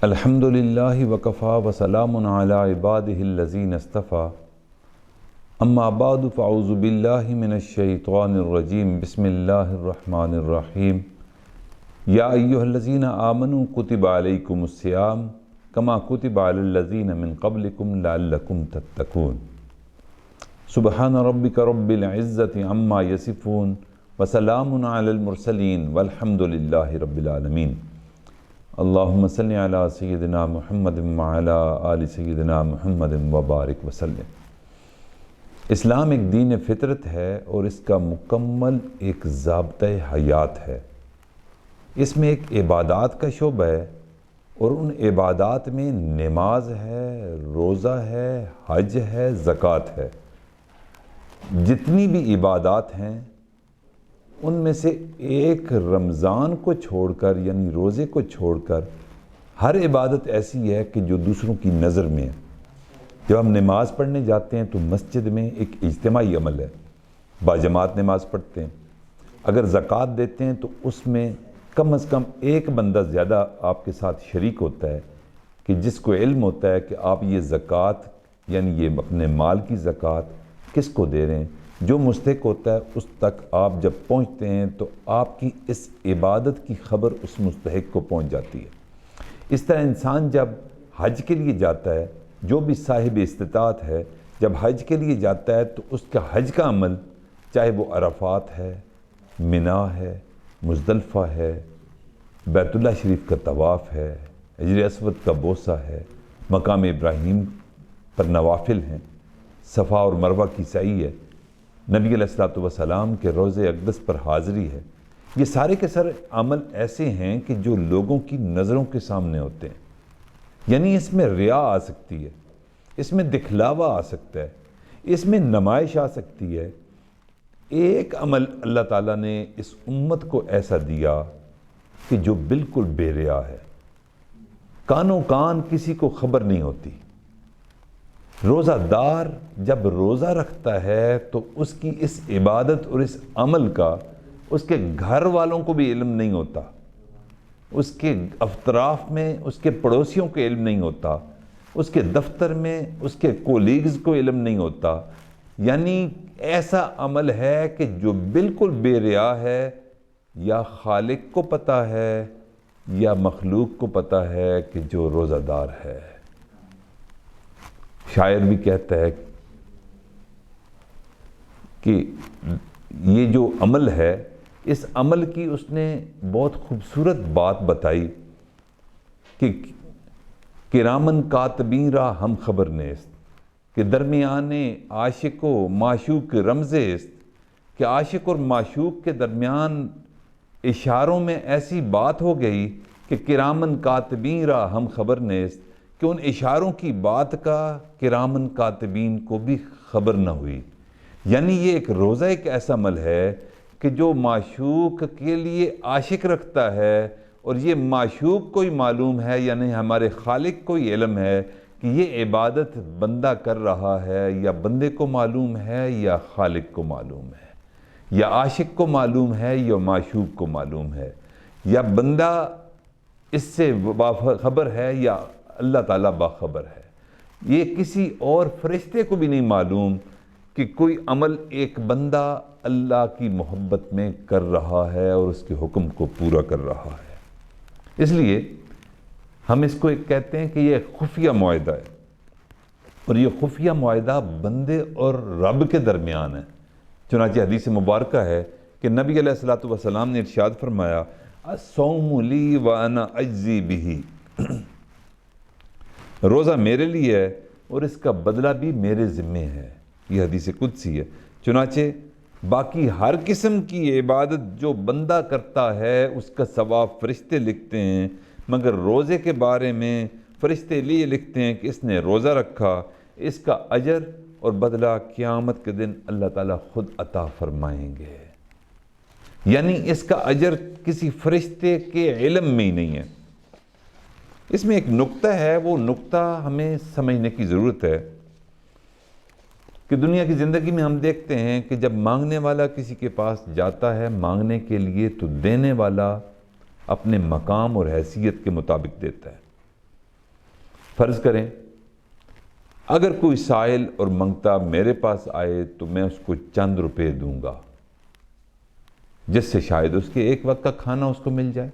الحمد للہ وکفا وسلام علی عبادہ الذین اصطفیٰ اما بعد فاعوذ باللہ من الشیطان الرجیم بسم اللہ الرحمن الرحیم یا ایہا الذین آمنوا کتب علیکم الصیام کما کتب علی الذین من قبلکم لعلکم تتقون سبحان ربک رب العزت عما یصفون وسلام علی المرسلین والحمد للہ رب العالمین اللہم صلی علی سیدنا محمد وعلی آل سیدنا محمد وبارک وسلم۔ اسلام ایک دین فطرت ہے اور اس کا مکمل ایک ضابطۂ حیات ہے۔ اس میں ایک عبادات کا شعبہ ہے اور ان عبادات میں نماز ہے، روزہ ہے، حج ہے، زکوٰۃ ہے۔ جتنی بھی عبادات ہیں ان میں سے ایک رمضان کو چھوڑ کر یعنی روزے کو چھوڑ کر ہر عبادت ایسی ہے کہ جو دوسروں کی نظر میں ہے۔ جب ہم نماز پڑھنے جاتے ہیں تو مسجد میں ایک اجتماعی عمل ہے، باجماعت نماز پڑھتے ہیں۔ اگر زکوٰۃ دیتے ہیں تو اس میں کم از کم ایک بندہ زیادہ آپ کے ساتھ شریک ہوتا ہے کہ جس کو علم ہوتا ہے کہ آپ یہ زکوٰۃ یعنی یہ اپنے مال کی زکوٰۃ کس کو دے رہے ہیں۔ جو مستحق ہوتا ہے اس تک آپ جب پہنچتے ہیں تو آپ کی اس عبادت کی خبر اس مستحق کو پہنچ جاتی ہے۔ اس طرح انسان جب حج کے لیے جاتا ہے، جو بھی صاحب استطاعت ہے جب حج کے لیے جاتا ہے تو اس کا حج کا عمل چاہے وہ عرفات ہے، منا ہے، مزدلفہ ہے، بیت اللہ شریف کا طواف ہے، حجر اسود کا بوسہ ہے، مقام ابراہیم پر نوافل ہیں، صفا اور مروہ کی سعی ہے، نبی علیہ السلام کے روضہ اقدس پر حاضری ہے۔ یہ سارے کے سارے عمل ایسے ہیں کہ جو لوگوں کی نظروں کے سامنے ہوتے ہیں، یعنی اس میں ریا آ سکتی ہے، اس میں دکھلاوا آ سکتا ہے، اس میں نمائش آ سکتی ہے۔ ایک عمل اللہ تعالیٰ نے اس امت کو ایسا دیا کہ جو بالکل بے ریا ہے، کانوں کان کسی کو خبر نہیں ہوتی۔ روزہ دار جب روزہ رکھتا ہے تو اس کی اس عبادت اور اس عمل کا اس کے گھر والوں کو بھی علم نہیں ہوتا، اس کے اطراف میں اس کے پڑوسیوں کو علم نہیں ہوتا، اس کے دفتر میں اس کے کولیگز کو علم نہیں ہوتا۔ یعنی ایسا عمل ہے کہ جو بالکل بے ریا ہے، یا خالق کو پتہ ہے یا مخلوق کو پتہ ہے کہ جو روزہ دار ہے۔ شاعر بھی کہتا ہے کہ یہ جو عمل ہے اس عمل کی اس نے بہت خوبصورت بات بتائی کہ کرامن کاتبین را ہم خبر نیست کہ درمیان عاشق و معشوق رمز است، کہ عاشق اور معشوق کے درمیان اشاروں میں ایسی بات ہو گئی کہ کرامن کاتبین را ہم خبر نیست، کہ ان اشاروں کی بات کا کرامن کاتبین کو بھی خبر نہ ہوئی۔ یعنی یہ ایک روزہ ایک ایسا عمل ہے کہ جو معشوق کے لیے عاشق رکھتا ہے اور یہ معشوق کو ہی معلوم ہے، یعنی ہمارے خالق کو ہی علم ہے کہ یہ عبادت بندہ کر رہا ہے، یا بندے کو معلوم ہے یا خالق کو معلوم ہے، یا عاشق کو معلوم ہے یا معشوق کو معلوم ہے، یا بندہ اس سے باخبر ہے یا اللہ تعالیٰ باخبر ہے۔ یہ کسی اور فرشتے کو بھی نہیں معلوم کہ کوئی عمل ایک بندہ اللہ کی محبت میں کر رہا ہے اور اس کے حکم کو پورا کر رہا ہے۔ اس لیے ہم اس کو ایک کہتے ہیں کہ یہ خفیہ معاہدہ ہے، اور یہ خفیہ معاہدہ بندے اور رب کے درمیان ہے۔ چنانچہ حدیث مبارکہ ہے کہ نبی علیہ السلام نے ارشاد فرمایا الصوم لی وانا اجزی بہ، روزہ میرے لیے ہے اور اس کا بدلہ بھی میرے ذمے ہے۔ یہ حدیث قدسی ہے۔ چنانچہ باقی ہر قسم کی عبادت جو بندہ کرتا ہے اس کا ثواب فرشتے لکھتے ہیں، مگر روزے کے بارے میں فرشتے لیے لکھتے ہیں کہ اس نے روزہ رکھا، اس کا اجر اور بدلہ قیامت کے دن اللہ تعالیٰ خود عطا فرمائیں گے۔ یعنی اس کا اجر کسی فرشتے کے علم میں ہی نہیں ہے۔ اس میں ایک نقطہ ہے، وہ نقطہ ہمیں سمجھنے کی ضرورت ہے کہ دنیا کی زندگی میں ہم دیکھتے ہیں کہ جب مانگنے والا کسی کے پاس جاتا ہے مانگنے کے لیے تو دینے والا اپنے مقام اور حیثیت کے مطابق دیتا ہے۔ فرض کریں اگر کوئی سائل اور منگتا میرے پاس آئے تو میں اس کو چند روپے دوں گا، جس سے شاید اس کے ایک وقت کا کھانا اس کو مل جائے۔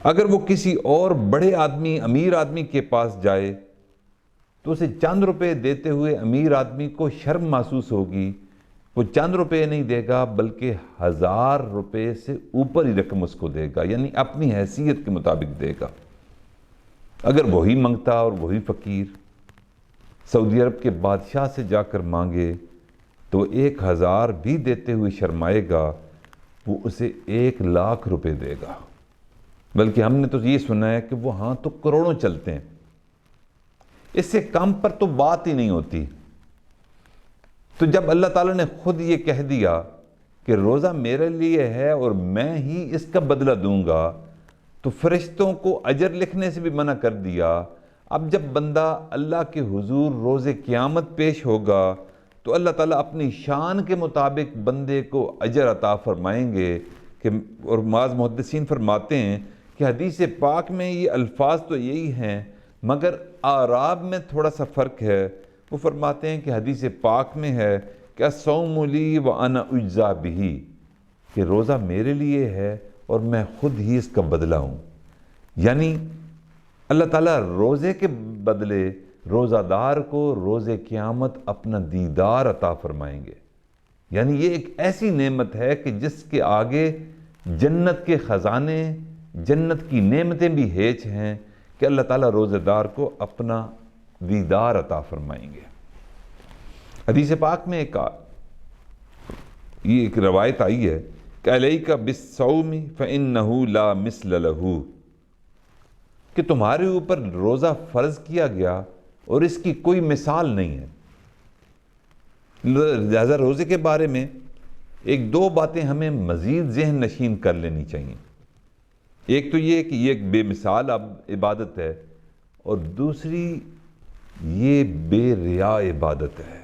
اگر وہ کسی اور بڑے آدمی، امیر آدمی کے پاس جائے تو اسے چند روپے دیتے ہوئے امیر آدمی کو شرم محسوس ہوگی، وہ چند روپے نہیں دے گا بلکہ 1000 روپے سے اوپر ہی رقم اس کو دے گا، یعنی اپنی حیثیت کے مطابق دے گا۔ اگر وہی منگتا اور وہی فقیر سعودی عرب کے بادشاہ سے جا کر مانگے تو 1000 بھی دیتے ہوئے شرمائے گا، وہ اسے 1,00,000 روپے دے گا، بلکہ ہم نے تو یہ سنا ہے کہ وہ ہاں تو کروڑوں چلتے ہیں، اس سے کم پر تو بات ہی نہیں ہوتی۔ تو جب اللہ تعالیٰ نے خود یہ کہہ دیا کہ روزہ میرے لیے ہے اور میں ہی اس کا بدلہ دوں گا، تو فرشتوں کو اجر لکھنے سے بھی منع کر دیا۔ اب جب بندہ اللہ کے حضور روز قیامت پیش ہوگا تو اللہ تعالیٰ اپنی شان کے مطابق بندے کو اجر عطا فرمائیں گے اور بعض محدثین فرماتے ہیں کہ حدیث پاک میں یہ الفاظ تو یہی ہیں مگر اعراب میں تھوڑا سا فرق ہے۔ وہ فرماتے ہیں کہ حدیث پاک میں ہے کہ الصوم لی وانا اجزا بہ، کہ روزہ میرے لیے ہے اور میں خود ہی اس کا بدلہ ہوں، یعنی اللہ تعالیٰ روزے کے بدلے روزہ دار کو روز قیامت اپنا دیدار عطا فرمائیں گے۔ یعنی یہ ایک ایسی نعمت ہے کہ جس کے آگے جنت کے خزانے، جنت کی نعمتیں بھی ہیچ ہیں کہ اللہ تعالیٰ روزہ دار کو اپنا دیدار عطا فرمائیں گے۔ حدیث پاک میں یہ ایک روایت آئی ہے کہ علیک بالصوم فإنہ لا مثل لہ، کہ تمہارے اوپر روزہ فرض کیا گیا اور اس کی کوئی مثال نہیں ہے۔ لہذا روزے کے بارے میں ایک دو باتیں ہمیں مزید ذہن نشین کر لینی چاہیے۔ ایک تو یہ کہ یہ ایک بے مثال عبادت ہے، اور دوسری یہ بے ریا عبادت ہے۔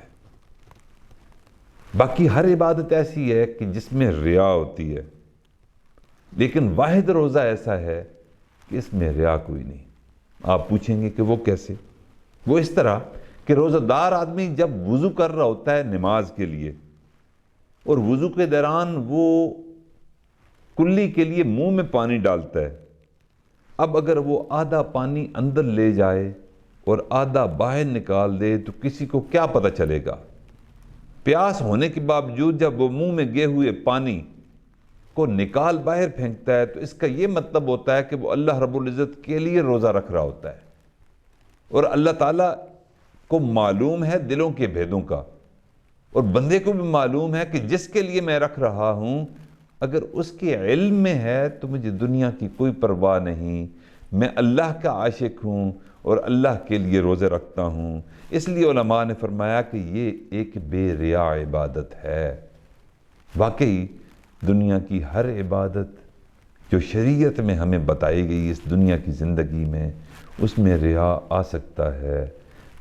باقی ہر عبادت ایسی ہے کہ جس میں ریا ہوتی ہے، لیکن واحد روزہ ایسا ہے کہ اس میں ریا کوئی نہیں۔ آپ پوچھیں گے کہ وہ کیسے؟ وہ اس طرح کہ روزہ دار آدمی جب وضو کر رہا ہوتا ہے نماز کے لیے، اور وضو کے دوران وہ کلی کے لیے منہ میں پانی ڈالتا ہے، اب اگر وہ آدھا پانی اندر لے جائے اور آدھا باہر نکال دے تو کسی کو کیا پتہ چلے گا؟ پیاس ہونے کے باوجود جب وہ منہ میں گئے ہوئے پانی کو نکال باہر پھینکتا ہے تو اس کا یہ مطلب ہوتا ہے کہ وہ اللہ رب العزت کے لیے روزہ رکھ رہا ہوتا ہے، اور اللہ تعالیٰ کو معلوم ہے دلوں کے بھیدوں کا، اور بندے کو بھی معلوم ہے کہ جس کے لیے میں رکھ رہا ہوں اگر اس کے علم میں ہے تو مجھے دنیا کی کوئی پرواہ نہیں، میں اللہ کا عاشق ہوں اور اللہ کے لیے روزے رکھتا ہوں۔ اس لیے علماء نے فرمایا کہ یہ ایک بے ریا عبادت ہے۔ واقعی دنیا کی ہر عبادت جو شریعت میں ہمیں بتائی گئی اس دنیا کی زندگی میں، اس میں ریا آ سکتا ہے،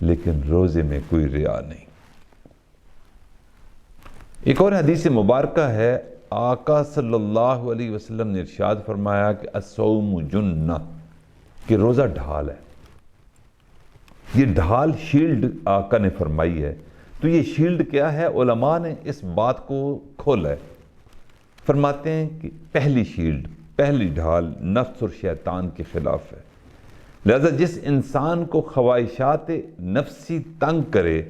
لیکن روزے میں کوئی ریا نہیں۔ ایک اور حدیث مبارکہ ہے، آقا صلی اللہ علیہ وسلم نے ارشاد فرمایا کہ الصوم جنہ، کہ روزہ ڈھال ہے۔ یہ ڈھال شیلڈ آقا نے فرمائی ہے۔ تو یہ شیلڈ کیا ہے؟ علماء نے اس بات کو کھولا ہے، فرماتے ہیں کہ پہلی شیلڈ، پہلی ڈھال نفس اور شیطان کے خلاف ہے۔ لہذا جس انسان کو خواہشات نفسی تنگ کرے،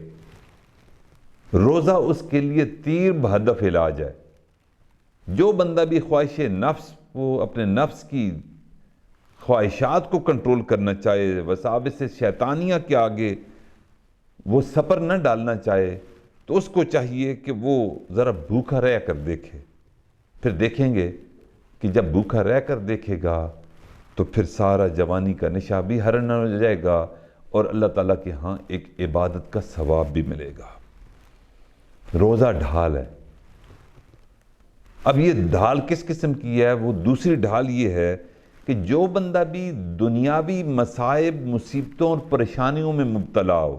روزہ اس کے لیے تیر بہدف علاج ہے۔ جو بندہ بھی خواہش نفس کو، اپنے نفس کی خواہشات کو کنٹرول کرنا چاہے، وساوس شیطانیہ کے آگے وہ سپر نہ ڈالنا چاہے، تو اس کو چاہیے کہ وہ ذرا بھوکا رہ کر دیکھے۔ پھر دیکھیں گے کہ جب بھوکا رہ کر دیکھے گا تو پھر سارا جوانی کا نشہ بھی ہرن ہو جائے گا، اور اللہ تعالیٰ کے ہاں ایک عبادت کا ثواب بھی ملے گا۔ روزہ ڈھال ہے۔ اب یہ ڈھال کس قسم کی ہے؟ وہ دوسری ڈھال یہ ہے کہ جو بندہ بھی دنیاوی مصائب، مصیبتوں اور پریشانیوں میں مبتلا ہو،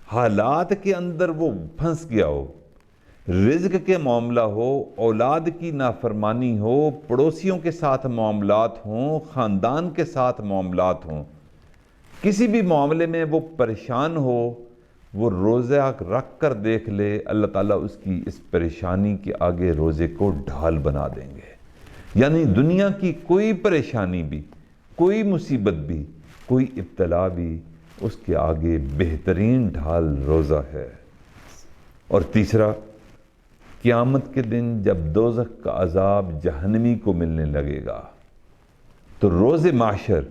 حالات کے اندر وہ پھنس گیا ہو، رزق کے معاملہ ہو، اولاد کی نافرمانی ہو، پڑوسیوں کے ساتھ معاملات ہوں، خاندان کے ساتھ معاملات ہوں، کسی بھی معاملے میں وہ پریشان ہو، وہ روزہ رکھ کر دیکھ لے، اللہ تعالیٰ اس کی اس پریشانی کے آگے روزے کو ڈھال بنا دیں گے۔ یعنی دنیا کی کوئی پریشانی بھی، کوئی مصیبت بھی، کوئی ابتلا بھی اس کے آگے بہترین ڈھال روزہ ہے۔ اور تیسرا، قیامت کے دن جب دوزخ کا عذاب جہنمی کو ملنے لگے گا تو روز معاشر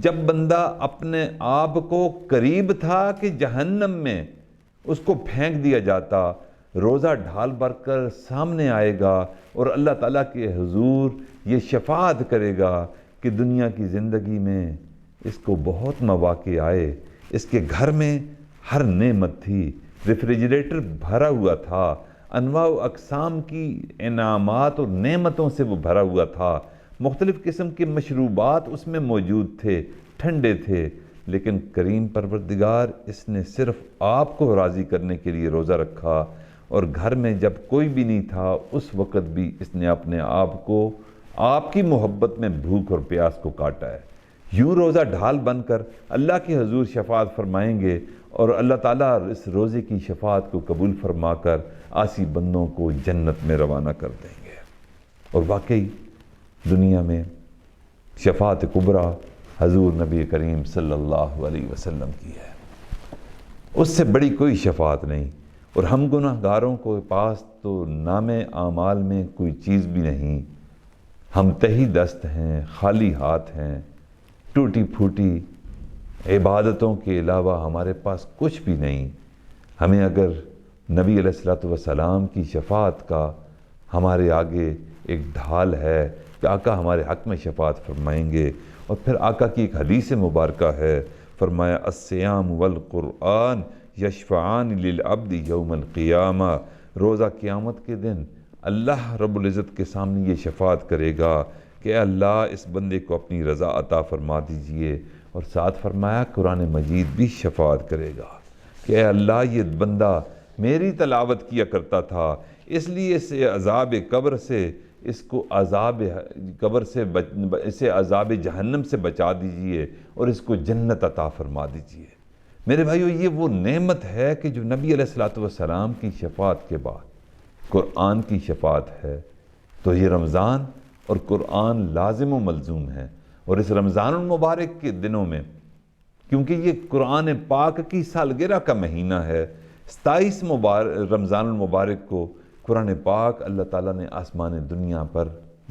جب بندہ اپنے آپ کو قریب تھا کہ جہنم میں اس کو پھینک دیا جاتا، روزہ ڈھال بھر کر سامنے آئے گا اور اللہ تعالیٰ کے حضور یہ شفاعت کرے گا کہ دنیا کی زندگی میں اس کو بہت مواقع آئے، اس کے گھر میں ہر نعمت تھی، ریفریجریٹر بھرا ہوا تھا، انواع و اقسام کی انعامات اور نعمتوں سے وہ بھرا ہوا تھا، مختلف قسم کے مشروبات اس میں موجود تھے، ٹھنڈے تھے، لیکن کریم پروردگار اس نے صرف آپ کو راضی کرنے کے لیے روزہ رکھا، اور گھر میں جب کوئی بھی نہیں تھا اس وقت بھی اس نے اپنے آپ کو آپ کی محبت میں بھوک اور پیاس کو کاٹا ہے۔ یوں روزہ ڈھال بن کر اللہ کے حضور شفاعت فرمائیں گے، اور اللہ تعالیٰ اس روزے کی شفاعت کو قبول فرما کر عاصی بندوں کو جنت میں روانہ کر دیں گے۔ اور واقعی دنیا میں شفاعت کبریٰ حضور نبی کریم صلی اللہ علیہ وسلم کی ہے، اس سے بڑی کوئی شفاعت نہیں۔ اور ہم گناہ گاروں کو پاس تو نام اعمال میں کوئی چیز بھی نہیں، ہم تہی دست ہیں، خالی ہاتھ ہیں، ٹوٹی پھوٹی عبادتوں کے علاوہ ہمارے پاس کچھ بھی نہیں۔ ہمیں اگر نبی علیہ السلام کی شفاعت کا ہمارے آگے ایک ڈھال ہے کہ آقا ہمارے حق میں شفاعت فرمائیں گے، اور پھر آقا کی ایک حدیث مبارکہ ہے، فرمایا الصیام والقرآن یشفعان للعبد یوم القیامہ، روزہ قیامت کے دن اللہ رب العزت کے سامنے یہ شفاعت کرے گا کہ اے اللہ اس بندے کو اپنی رضا عطا فرما دیجئے، اور ساتھ فرمایا قرآن مجید بھی شفاعت کرے گا کہ اے اللہ یہ بندہ میری تلاوت کیا کرتا تھا، اس لیے اسے عذاب قبر سے، اس کو عذاب قبر سے اسے عذاب جہنم سے بچا دیجئے اور اس کو جنت عطا فرما دیجئے۔ میرے بھائیو، یہ وہ نعمت ہے کہ جو نبی علیہ السلام کی شفاعت کے بعد قرآن کی شفاعت ہے۔ تو یہ رمضان اور قرآن لازم و ملزوم ہے، اور اس رمضان المبارک کے دنوں میں کیونکہ یہ قرآن پاک کی سالگرہ کا مہینہ ہے، 27 رمضان المبارک کو قرآن پاک اللہ تعالیٰ نے آسمان دنیا پر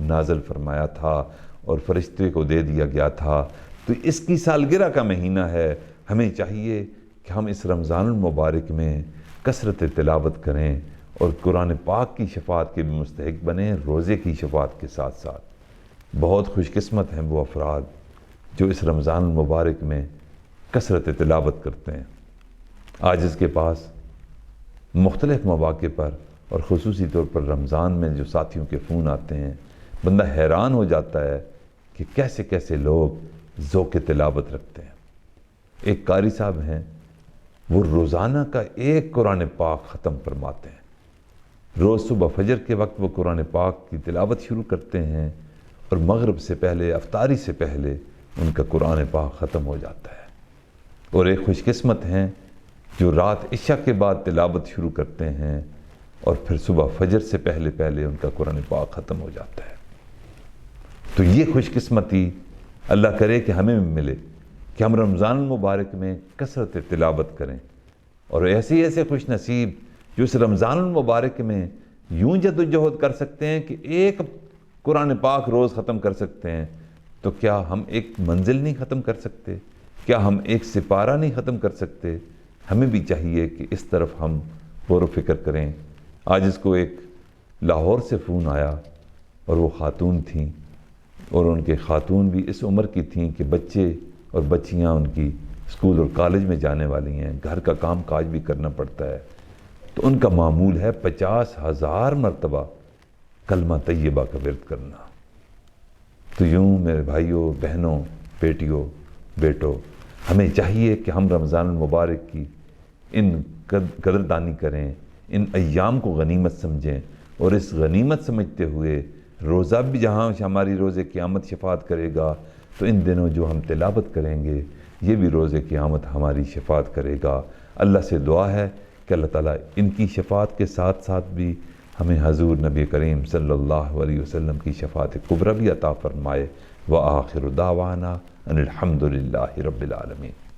نازل فرمایا تھا اور فرشتے کو دے دیا گیا تھا، تو اس کی سالگرہ کا مہینہ ہے۔ ہمیں چاہیے کہ ہم اس رمضان المبارک میں کثرت تلاوت کریں اور قرآن پاک کی شفاعت کے بھی مستحق بنیں، روزے کی شفاعت کے ساتھ ساتھ۔ بہت خوش قسمت ہیں وہ افراد جو اس رمضان المبارک میں کثرت تلاوت کرتے ہیں۔ آج اس کے پاس مختلف مواقع پر اور خصوصی طور پر رمضان میں جو ساتھیوں کے فون آتے ہیں، بندہ حیران ہو جاتا ہے کہ کیسے کیسے لوگ ذوق تلاوت رکھتے ہیں۔ ایک قاری صاحب ہیں، وہ روزانہ کا ایک قرآن پاک ختم فرماتے ہیں۔ روز صبح فجر کے وقت وہ قرآن پاک کی تلاوت شروع کرتے ہیں، اور مغرب سے پہلے، افطاری سے پہلے ان کا قرآن پاک ختم ہو جاتا ہے۔ اور ایک خوش قسمت ہیں جو رات عشاء کے بعد تلاوت شروع کرتے ہیں، اور پھر صبح فجر سے پہلے پہلے ان کا قرآن پاک ختم ہو جاتا ہے۔ تو یہ خوش قسمتی اللہ کرے کہ ہمیں بھی ملے کہ ہم رمضان المبارک میں کثرت تلاوت کریں، اور ایسے خوش نصیب جو اس رمضان المبارک میں یوں جد و جہد کر سکتے ہیں کہ ایک قرآن پاک روز ختم کر سکتے ہیں، تو کیا ہم ایک منزل نہیں ختم کر سکتے؟ کیا ہم ایک سپارہ نہیں ختم کر سکتے؟ ہمیں بھی چاہیے کہ اس طرف ہم غور و فکر کریں۔ آج اس کو ایک لاہور سے فون آیا، اور وہ خاتون تھیں، اور ان کے خاتون بھی اس عمر کی تھیں کہ بچے اور بچیاں ان کی اسکول اور کالج میں جانے والی ہیں، گھر کا کام کاج بھی کرنا پڑتا ہے، تو ان کا معمول ہے 50,000 مرتبہ کلمہ طیبہ کا ورد کرنا۔ تو یوں میرے بھائیوں، بہنوں، بیٹیوں، بیٹوں، ہمیں چاہیے کہ ہم رمضان المبارک کی ان قدردانی کریں، ان ایام کو غنیمت سمجھیں، اور اس غنیمت سمجھتے ہوئے روزہ بھی جہاں ہماری روز قیامت شفاعت کرے گا، تو ان دنوں جو ہم تلاوت کریں گے، یہ بھی روز قیامت ہماری شفاعت کرے گا۔ اللہ سے دعا ہے کہ اللہ تعالیٰ ان کی شفاعت کے ساتھ ساتھ بھی ہمیں حضور نبی کریم صلی اللہ علیہ وسلم کی شفاعت کبریٰ بھی عطا فرمائے۔ وآخر دعوانا ان الحمد للہ رب العالمین۔